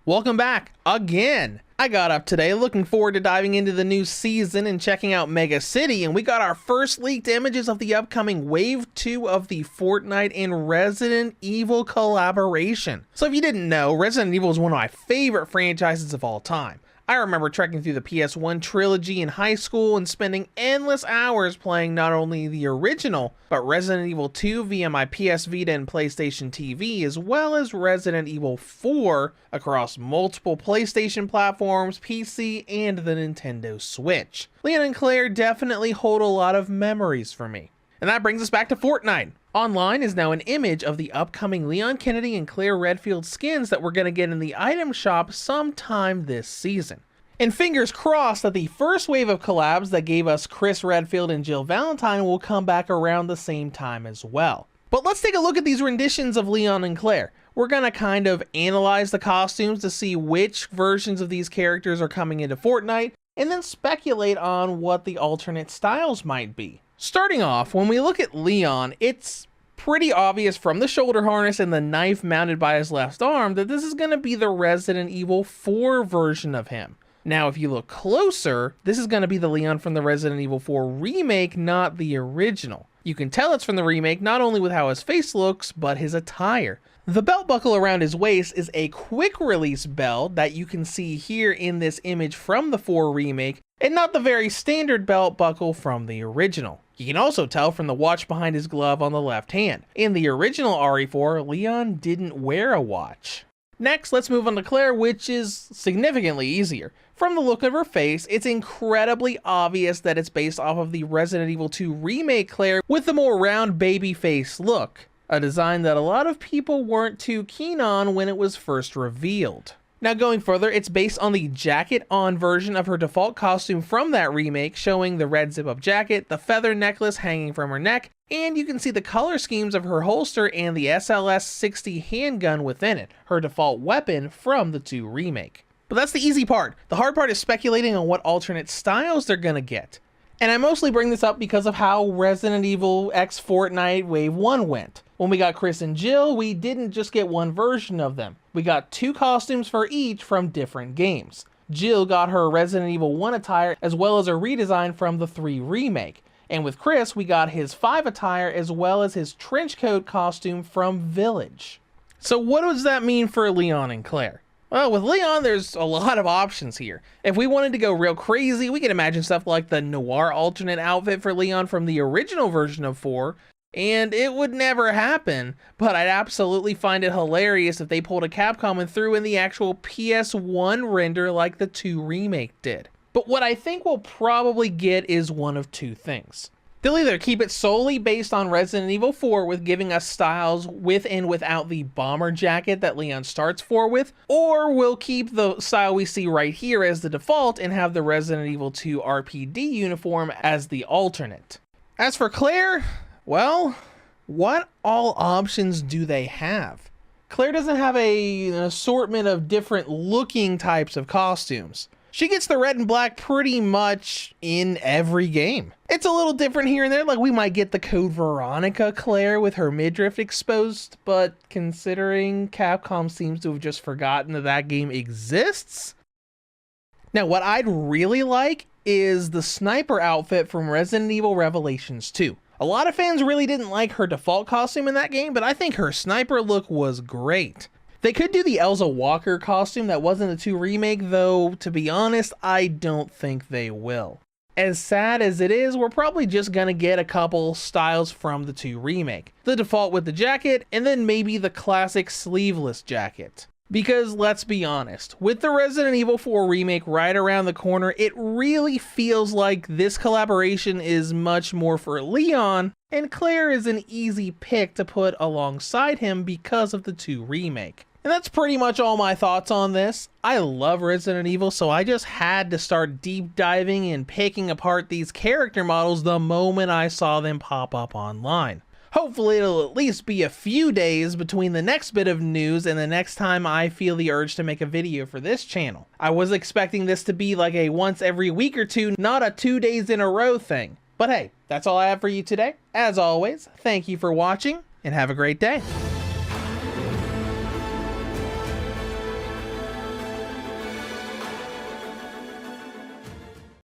Welcome back again. I got up today looking forward to diving into the new season and checking out Mega City, and we got our first leaked images of the upcoming Wave 2 of the Fortnite and Resident Evil collaboration. So if you didn't know, Resident Evil is one of my favorite franchises of all time. I remember trekking through the PS1 trilogy in high school and spending endless hours playing not only the original, but Resident Evil 2 via my PS Vita and PlayStation TV, as well as Resident Evil 4 across multiple PlayStation platforms, PC, and the Nintendo Switch. Leon and Claire definitely hold a lot of memories for me. And that brings us back to Fortnite. Online is now an image of the upcoming Leon Kennedy and Claire Redfield skins that we're going to get in the item shop sometime this season. And fingers crossed that the first wave of collabs that gave us Chris Redfield and Jill Valentine will come back around the same time as well. But let's take a look at these renditions of Leon and Claire. We're going to kind of analyze the costumes to see which versions of these characters are coming into Fortnite, and then speculate on what the alternate styles might be. Starting off, when we look at Leon, it's pretty obvious from the shoulder harness and the knife mounted by his left arm that this is going to be the Resident Evil 4 version of him. Now, if you look closer, this is going to be the Leon from the Resident Evil 4 remake, not the original. You can tell it's from the remake not only with how his face looks, but his attire. The belt buckle around his waist is a quick release belt that you can see here in this image from the 4 remake, and not the very standard belt buckle from the original. You can also tell from the watch behind his glove on the left hand. In the original RE4, Leon didn't wear a watch. Next, let's move on to Claire, which is significantly easier. From the look of her face, it's incredibly obvious that it's based off of the Resident Evil 2 remake Claire with the more round baby face look, a design that a lot of people weren't too keen on when it was first revealed. Now going further, it's based on the jacket-on version of her default costume from that remake, showing the red zip-up jacket, the feather necklace hanging from her neck, and you can see the color schemes of her holster and the SLS-60 handgun within it, her default weapon from the 2 remake. But that's the easy part. The hard part is speculating on what alternate styles they're gonna get. And I mostly bring this up because of how Resident Evil X Fortnite Wave 1 went. When we got Chris and Jill, we didn't just get one version of them. We got 2 costumes for each from different games. Jill got her Resident Evil 1 attire as well as a redesign from the 3 remake. And with Chris, we got his 5 attire as well as his trench coat costume from Village. So what does that mean for Leon and Claire? Well, with Leon, there's a lot of options here. If we wanted to go real crazy, we could imagine stuff like the noir alternate outfit for Leon from the original version of 4, and it would never happen, but I'd absolutely find it hilarious if they pulled a Capcom and threw in the actual PS1 render like the 2 remake did. But what I think we'll probably get is one of 2 things. They'll either keep it solely based on Resident Evil 4 with giving us styles with and without the bomber jacket that Leon starts 4 with, or we'll keep the style we see right here as the default and have the Resident Evil 2 RPD uniform as the alternate. As for Claire, well, what all options do they have? Claire doesn't have an assortment of different looking types of costumes. She gets the red and black pretty much in every game. It's a little different here and there, like we might get the Code Veronica Claire with her midriff exposed, but considering Capcom seems to have just forgotten that that game exists. Now what I'd really like is the sniper outfit from Resident Evil Revelations 2. A lot of fans really didn't like her default costume in that game, but I think her sniper look was great. They could do the Elsa Walker costume that wasn't the 2 remake, though, to be honest, I don't think they will. As sad as it is, we're probably just gonna get a couple styles from the 2 remake. The default with the jacket, and then maybe the classic sleeveless jacket. Because let's be honest, with the Resident Evil 4 remake right around the corner, it really feels like this collaboration is much more for Leon, and Claire is an easy pick to put alongside him because of the 2 remake. And that's pretty much all my thoughts on this. I love Resident Evil, so I just had to start deep diving and picking apart these character models the moment I saw them pop up online. Hopefully it'll at least be a few days between the next bit of news and the next time I feel the urge to make a video for this channel. I was expecting this to be like a once every week or 2, not a 2 days in a row thing. But hey, that's all I have for you today. As always, thank you for watching and have a great day.